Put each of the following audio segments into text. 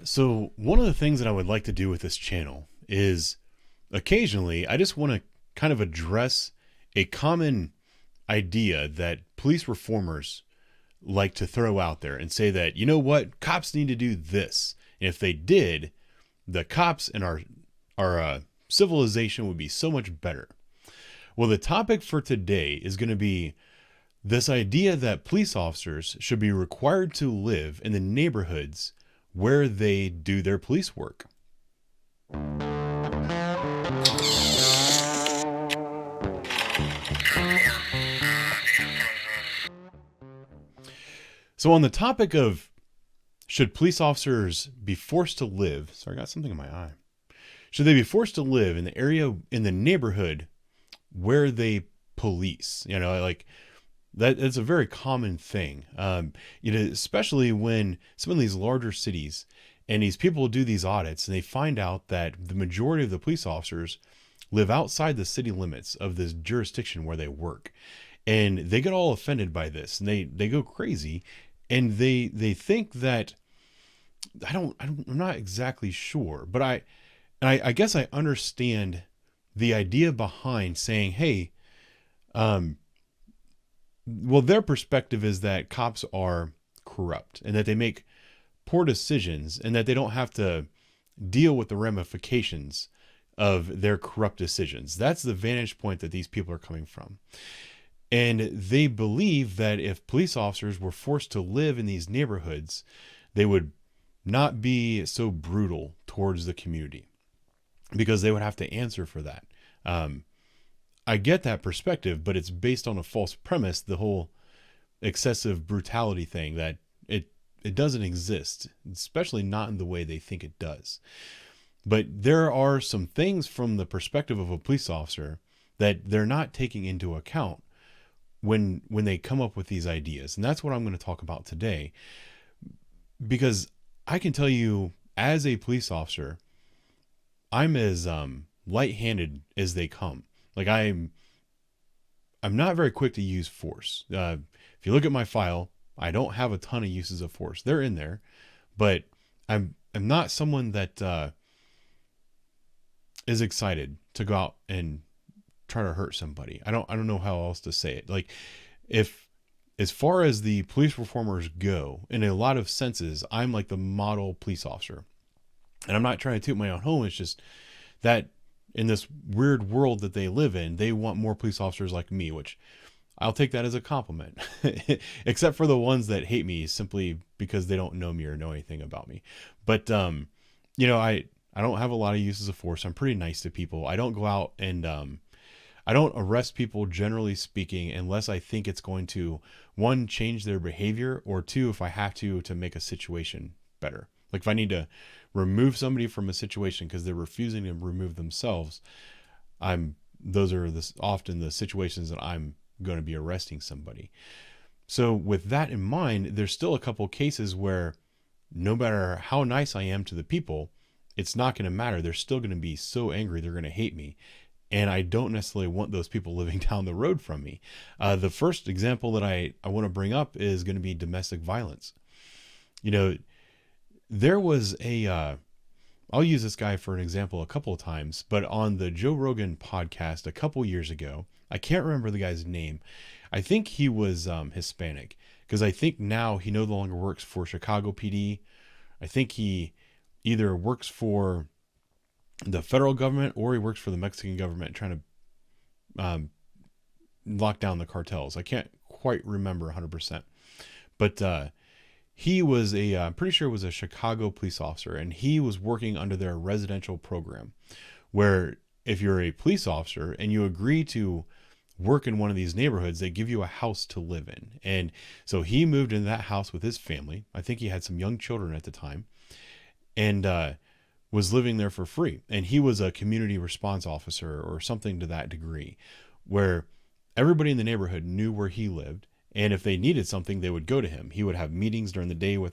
So one of the things that I would like to do with this channel is occasionally I just want to kind of address a common idea that police reformers like to throw out there and say that, you know what, cops need to do this. And if they did, the cops and our civilization would be so much better. Well, the topic for today is going to be this idea that police officers should be required to live in the neighborhoods where they do their police work. So on the topic of should police officers be forced to live, sorry, I got something in my eye. Should they be forced to live in the area, in the neighborhood where they police? You know, like that's a very common thing. Especially when some of these larger cities and these people do these audits and they find out that the majority of the police officers live outside the city limits of this jurisdiction where they work. And they get all offended by this and they go crazy. And they think that, I'm not exactly sure, but I guess I understand the idea behind saying, hey, well, their perspective is that cops are corrupt and that they make poor decisions and that they don't have to deal with the ramifications of their corrupt decisions. That's the vantage point that these people are coming from. And they believe that if police officers were forced to live in these neighborhoods, they would not be so brutal towards the community because they would have to answer for that. I get that perspective, but it's based on a false premise, the whole excessive brutality thing, that it doesn't exist, especially not in the way they think it does. But there are some things from the perspective of a police officer that they're not taking into account when they come up with these ideas. And that's what I'm going to talk about today, because I can tell you as a police officer, I'm as light-handed as they come. Like I'm not very quick to use force. If you look at my file, I don't have a ton of uses of force. They're in there, but I'm not someone that is excited to go out and try to hurt somebody. I don't know how else to say it. Like, if as far as the police reformers go, in a lot of senses, I'm like the model police officer. And I'm not trying to toot my own home. It's just that in this weird world that they live in, they want more police officers like me, which I'll take that as a compliment, except for the ones that hate me simply because they don't know me or know anything about me. But, I don't have a lot of uses of force. I'm pretty nice to people. I don't go out and, I don't arrest people, generally speaking, unless I think it's going to, one, change their behavior, or two, if I have to make a situation better. Like if I need to remove somebody from a situation because they're refusing to remove themselves, those are often the situations that I'm going to be arresting somebody. So with that in mind, there's still a couple cases where no matter how nice I am to the people, it's not going to matter. They're still going to be so angry, they're going to hate me. And I don't necessarily want those people living down the road from me. The first example that I want to bring up is going to be domestic violence. There was I'll use this guy for an example a couple of times, but on the Joe Rogan podcast a couple years ago, I can't remember the guy's name. I think he was Hispanic, because I think now he no longer works for Chicago PD. I think he either works for the federal government or he works for the Mexican government trying to lock down the cartels. I can't quite remember 100%. But he was I'm pretty sure it was a Chicago police officer, and he was working under their residential program, where if you're a police officer and you agree to work in one of these neighborhoods, they give you a house to live in. And so he moved into that house with his family. I think he had some young children at the time, and was living there for free. And he was a community response officer or something to that degree, where everybody in the neighborhood knew where he lived. And if they needed something, they would go to him. He would have meetings during the day with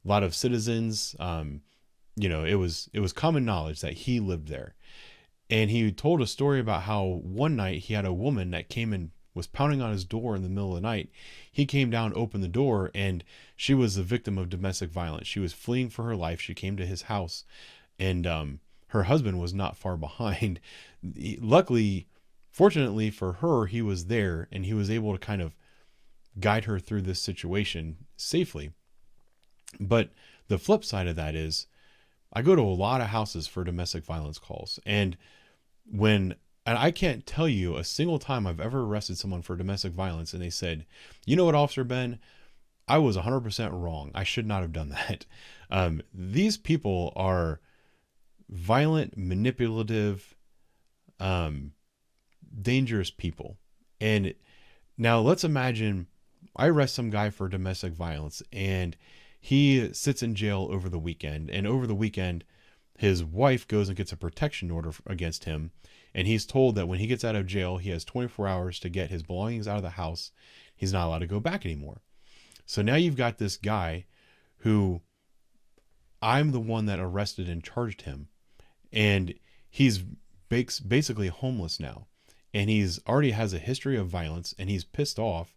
a lot of citizens. It was common knowledge that he lived there. And he told a story about how one night he had a woman that came in was pounding on his door in the middle of the night. He came down, opened the door, and she was a victim of domestic violence. She was fleeing for her life. She came to his house, and her husband was not far behind. Luckily, fortunately for her, he was there, and he was able to kind of guide her through this situation safely. But the flip side of that is, I go to a lot of houses for domestic violence calls, and I can't tell you a single time I've ever arrested someone for domestic violence and they said, you know what, Officer Ben, I was 100% wrong. I should not have done that. These people are violent, manipulative, dangerous people. And now let's imagine I arrest some guy for domestic violence and he sits in jail over the weekend. And over the weekend, his wife goes and gets a protection order against him. And he's told that when he gets out of jail, he has 24 hours to get his belongings out of the house. He's not allowed to go back anymore. So now you've got this guy who I'm the one that arrested and charged him. And he's basically homeless now. And he's already has a history of violence, and he's pissed off.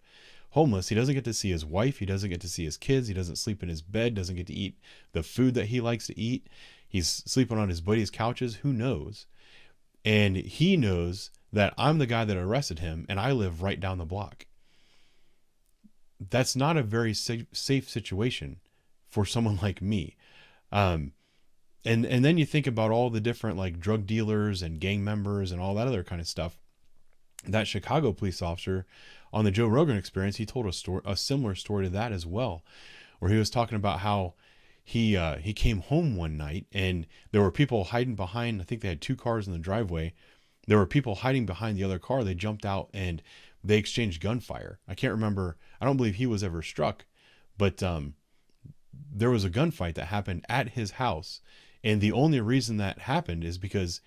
Homeless. He doesn't get to see his wife. He doesn't get to see his kids. He doesn't sleep in his bed, doesn't get to eat the food that he likes to eat. He's sleeping on his buddy's couches. Who knows? And he knows that I'm the guy that arrested him, and I live right down the block. That's not a very safe situation for someone like me. And then you think about all the different like drug dealers and gang members and all that other kind of stuff. That Chicago police officer on the Joe Rogan Experience, he told a similar story to that as well, where he was talking about how he came home one night and there were people hiding behind. I think they had 2 cars in the driveway. There were people hiding behind the other car. They jumped out and they exchanged gunfire. I can't remember. I don't believe he was ever struck, but there was a gunfight that happened at his house. And the only reason that happened is because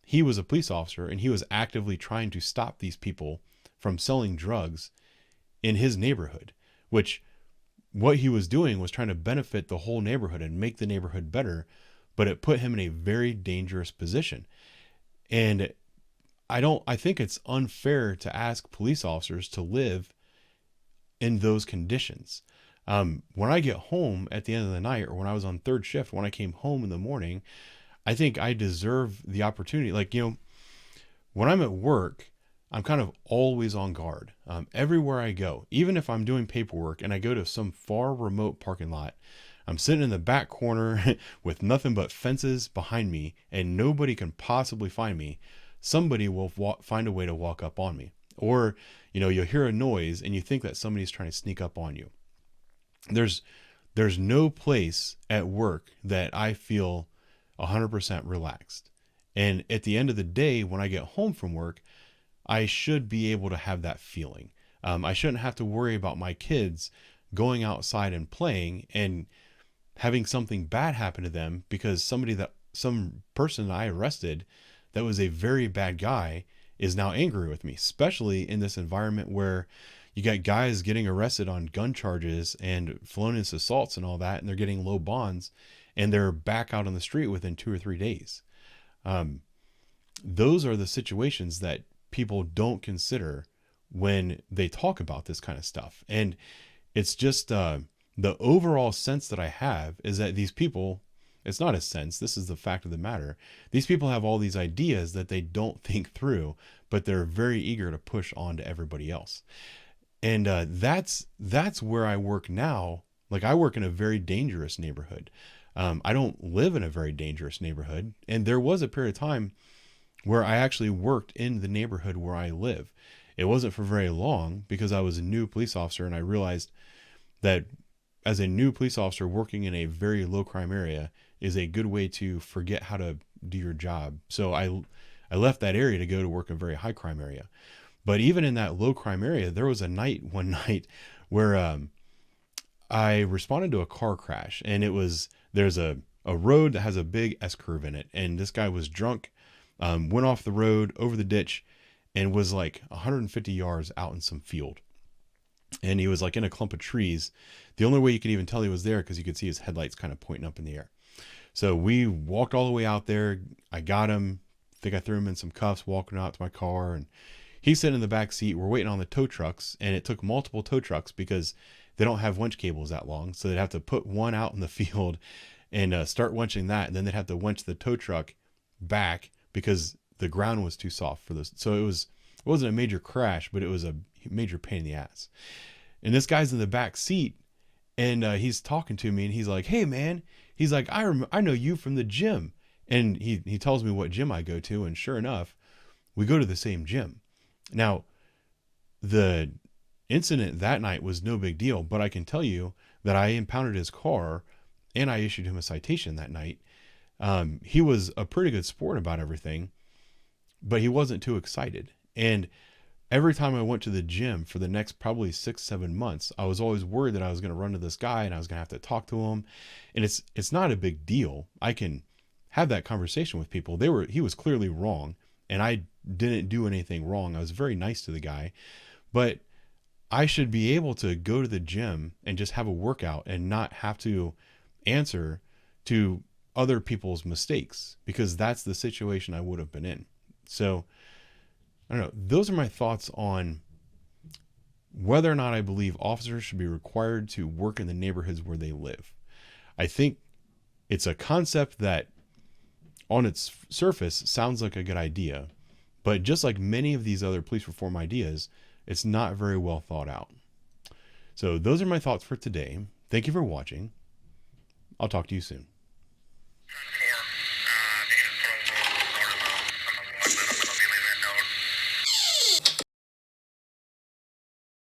he was a police officer and he was actively trying to stop these people from selling drugs in his neighborhood, which what he was doing was trying to benefit the whole neighborhood and make the neighborhood better, but it put him in a very dangerous position. And I think it's unfair to ask police officers to live in those conditions. When I get home at the end of the night, or when I was on third shift, when I came home in the morning, I think I deserve the opportunity. Like, when I'm at work, I'm kind of always on guard. Everywhere I go, even if I'm doing paperwork and I go to some far remote parking lot, I'm sitting in the back corner with nothing but fences behind me and nobody can possibly find me. Somebody will find a way to walk up on me. Or, you'll hear a noise and you think that somebody's trying to sneak up on you. There's no place at work that I feel 100% relaxed. And at the end of the day, when I get home from work, I should be able to have that feeling. I shouldn't have to worry about my kids going outside and playing and having something bad happen to them because some person I arrested that was a very bad guy is now angry with me, especially in this environment where you got guys getting arrested on gun charges and felonious assaults and all that, and they're getting low bonds and they're back out on the street within 2 or 3 days. Those are the situations that people don't consider when they talk about this kind of stuff. And it's just the overall sense that I have is that these people, it's not a sense, this is the fact of the matter. These people have all these ideas that they don't think through, but they're very eager to push on to everybody else. And that's where I work now. Like, I work in a very dangerous neighborhood. I don't live in a very dangerous neighborhood. And there was a period of time where I actually worked in the neighborhood where I live. It wasn't for very long because I was a new police officer, and I realized that as a new police officer working in a very low crime area is a good way to forget how to do your job. So I left that area to go to work in a very high crime area. But even in that low crime area, there was one night where I responded to a car crash, and there's a road that has a big S curve in it. And this guy was drunk, went off the road over the ditch and was like 150 yards out in some field. And he was like in a clump of trees. The only way you could even tell he was there because you could see his headlights kind of pointing up in the air. So we walked all the way out there. I got him. I think I threw him in some cuffs walking out to my car, and He's sitting in the back seat. We're waiting on the tow trucks, and it took multiple tow trucks because they don't have winch cables that long. So they'd have to put one out in the field and start winching that. And then they'd have to winch the tow truck back because the ground was too soft for this. So it wasn't a major crash, but it was a major pain in the ass. And this guy's in the back seat, and he's talking to me, and he's like, "Hey man," he's like, I know you from the gym." And he tells me what gym I go to, and sure enough, we go to the same gym. Now, the incident that night was no big deal, but I can tell you that I impounded his car and I issued him a citation that night. He was a pretty good sport about everything, but he wasn't too excited. And every time I went to the gym for the next probably 6-7 months, I was always worried that I was going to run to this guy and I was going to have to talk to him. And it's not a big deal. I can have that conversation with people. He was clearly wrong, and I didn't do anything wrong. I was very nice to the guy, but I should be able to go to the gym and just have a workout and not have to answer to other people's mistakes, because that's the situation I would have been in. So I don't know. Those are my thoughts on whether or not I believe officers should be required to work in the neighborhoods where they live. I think it's a concept that on its surface sounds like a good idea, but just like many of these other police reform ideas, it's not very well thought out. So those are my thoughts for today. Thank you for watching. I'll talk to you soon.